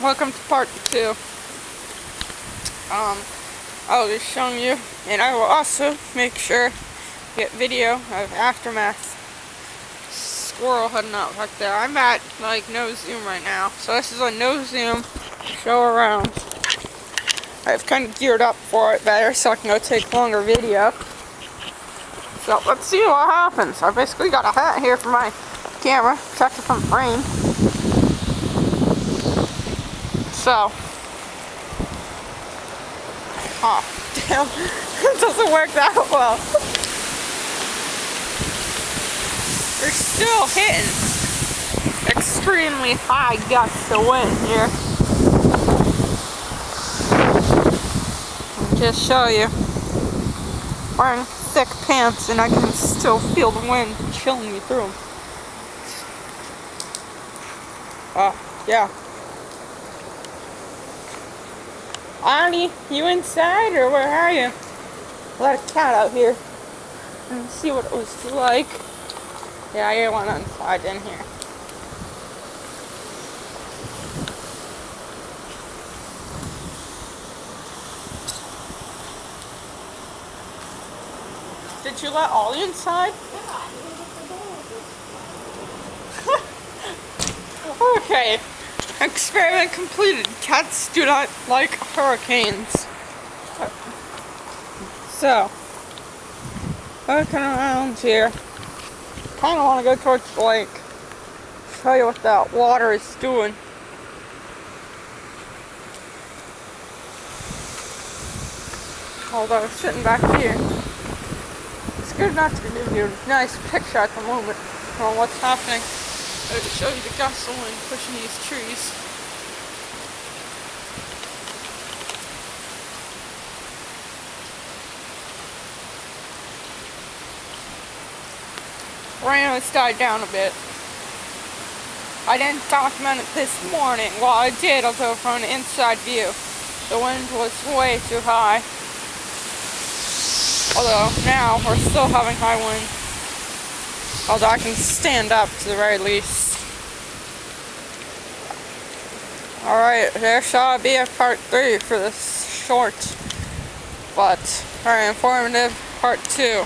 welcome to part 2. I'll be showing you, and I will also make sure to get video of Aftermath. Squirrel heading out right there. I'm at no zoom right now, so this is a no zoom show around. I've kind of geared up for it better so I can go take longer video. So let's see what happens. I basically got a hat here for my camera, protect it from rain. So, oh damn, it doesn't work that well. We're still hitting extremely high gusts of wind here. I'll just show you. Wearing thick pants and I can still feel the wind chilling me through them. Yeah. Arnie, you inside or where are you? Let a cat out here and see what it was like. Yeah, I went inside in here. Did you let Ollie inside? Okay. Experiment completed. Cats do not like hurricanes. So, looking around here. Kind of want to go towards the lake. Show you what that water is doing. Although sitting back here, it's good enough to give you a nice picture at the moment on what's happening. I'll show you the gust of wind pushing these trees. Rain has died down a bit. I didn't document it this morning. Well, I did, although from an inside view. The wind was way too high. Although now we're still having high wind. Although I can stand up to the very least. Alright, there shall be a part 3 for this short but very informative part 2.